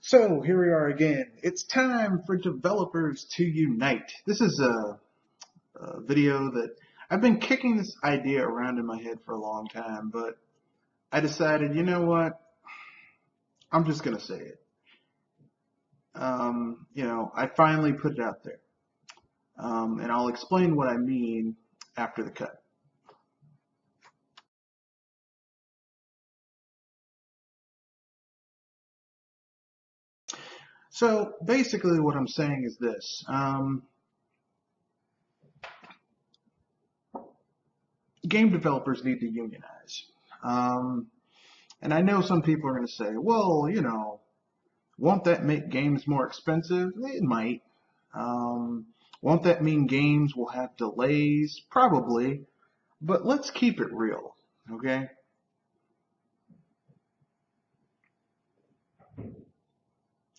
So here we are again. It's time for developers to unite. This is a video that I've been kicking this idea around in my head for a long time, but I decided, you know what? I'm just gonna say it. I finally put it out there, and I'll explain what I mean after the cut. So basically, what I'm saying is this. Game developers need to unionize. Um, and I know some people are going to say, well, won't that make games more expensive? It might. Um, won't that mean games will have delays? Probably. But let's keep it real, okay?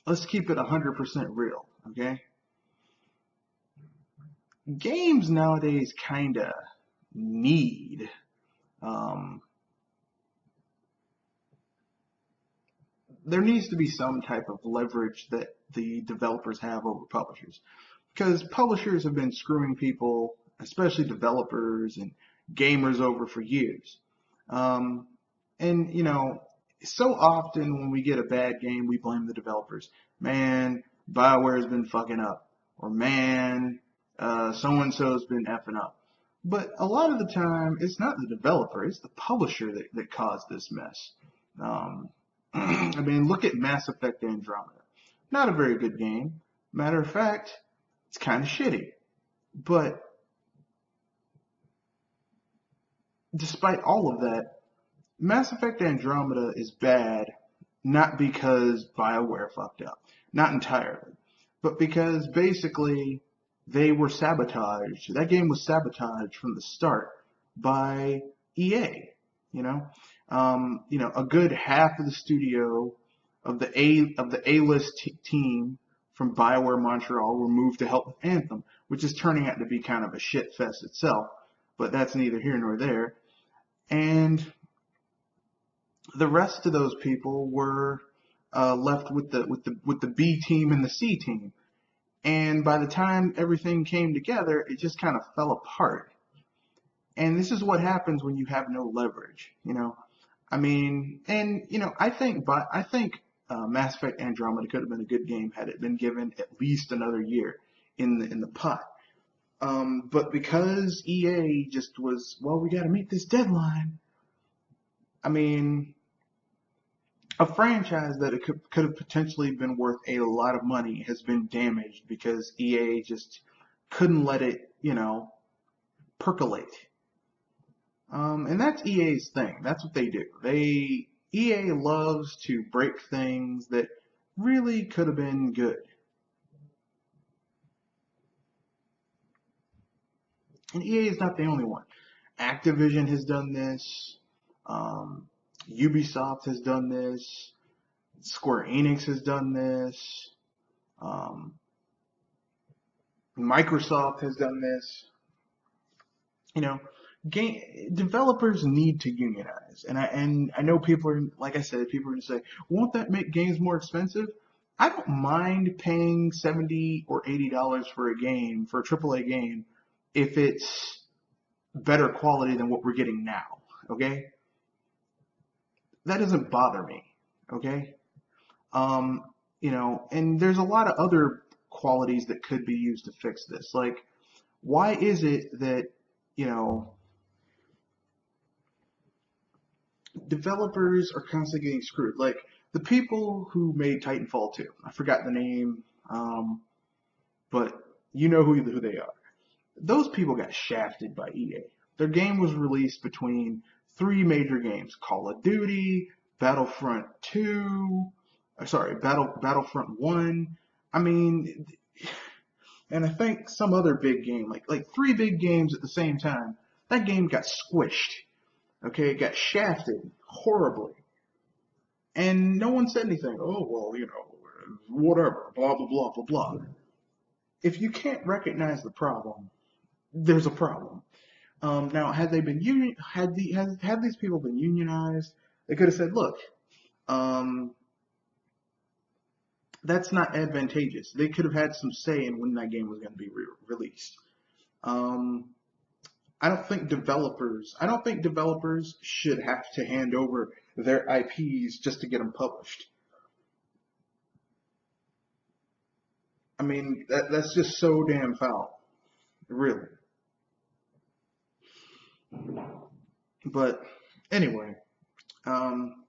Let's keep it 100% real, okay? Games nowadays kind of need um, there needs to be some type of leverage that the developers have over publishers. Because publishers have been screwing people, especially developers and gamers, over for years. Um, and, so often when we get a bad game, we blame the developers. Man, BioWare has been fucking up. Or man, so-and-so's been effing up. But a lot of the time, it's not the developer, it's the publisher that caused this mess. Um, I mean, look at Mass Effect Andromeda. Not a very good game. Matter of fact, it's kind of shitty. But despite all of that, Mass Effect Andromeda is bad not because BioWare fucked up. Not entirely. But because basically they were sabotaged. That game was sabotaged from the start by EA. You know, a good half of the studio of the A-list team from BioWare Montreal were moved to help with Anthem, which is turning out to be kind of a shit fest itself. But that's neither here nor there. And the rest of those people were left with the B team and the C team. And by the time everything came together, it just kind of fell apart. And this is what happens when you have no leverage, I mean, and I think Mass Effect Andromeda could have been a good game had it been given at least another year in the pot. But because EA just was, well, we got to meet this deadline. I mean, a franchise that it could have potentially been worth a lot of money has been damaged because EA just couldn't let it, percolate. And that's EA's thing. That's what they do. EA loves to break things that really could have been good. And EA is not the only one. Activision has done this. Um, Ubisoft has done this. Square Enix has done this. Um, Microsoft has done this. You know, game developers need to unionize, and I know people are, like I said, people are going to say, won't that make games more expensive? I don't mind paying $70 or $80 for a game, for a AAA game, if it's better quality than what we're getting now. Okay, that doesn't bother me. Okay, um, and there's a lot of other qualities that could be used to fix this. Like, why is it that you know developers are constantly getting screwed? Like the people who made Titanfall 2, I forgot the name, but you know who they are. Those people got shafted by EA. Their game was released between three major games: Call of Duty, Battlefront 2, Battlefront 1. I mean, and I think some other big game, like three big games at the same time. That game got squished. Okay, it got shafted horribly. And no one said anything. Oh, well, whatever, blah, blah, blah, blah, blah. If you can't recognize the problem, there's a problem. Now, had they been had these people been unionized, they could have said, look, um, That's not advantageous. They could have had some say in when that game was going to be released. Um, I don't think developers should have to hand over their IPs just to get them published. I mean, that's just so damn foul, really. But anyway, um,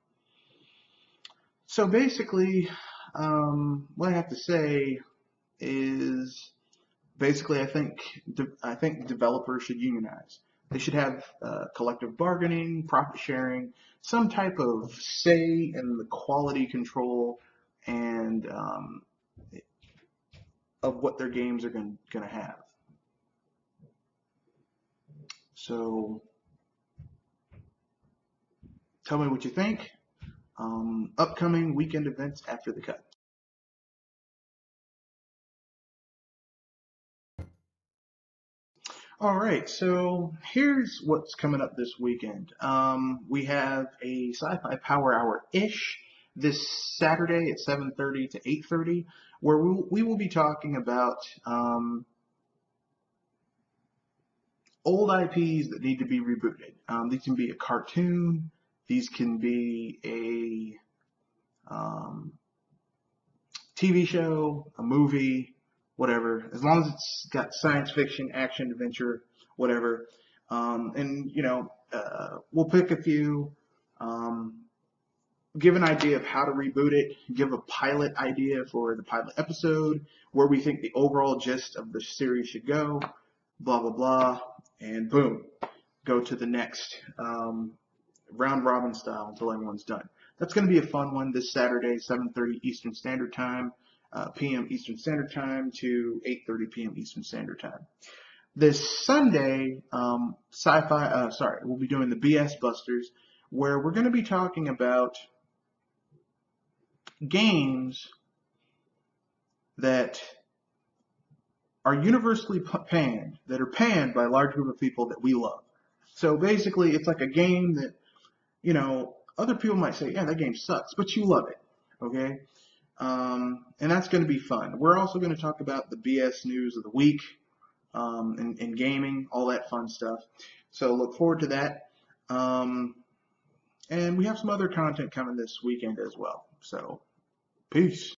so basically, what I have to say is basically I think developers should unionize. They should have collective bargaining, profit sharing, some type of say in the quality control and of what their games are going to have. So tell me what you think. Upcoming weekend events after the cut. All right, so here's what's coming up this weekend. We have a sci-fi power hour-ish this Saturday at 7:30 to 8:30, where we will be talking about old IPs that need to be rebooted. These can be a cartoon, these can be a TV show, a movie, whatever, as long as it's got science fiction, action, adventure, whatever. And we'll pick a few, um, give an idea of how to reboot it, give a pilot idea for the pilot episode, where we think the overall gist of the series should go, blah blah blah, and boom, go to the next round robin style until everyone's done. That's going to be a fun one this Saturday, 7:30 Eastern Standard Time, p.m. Eastern Standard Time to 8:30 p.m. Eastern Standard Time. This Sunday, we'll be doing the BS Busters, where we're going to be talking about games that are universally panned, that are panned by a large group of people that we love. So basically, it's like a game that, other people might say, yeah, that game sucks, but you love it, okay? And that's going to be fun. We're also going to talk about the BS news of the week, and gaming, all that fun stuff. So look forward to that. And we have some other content coming this weekend as well. So peace.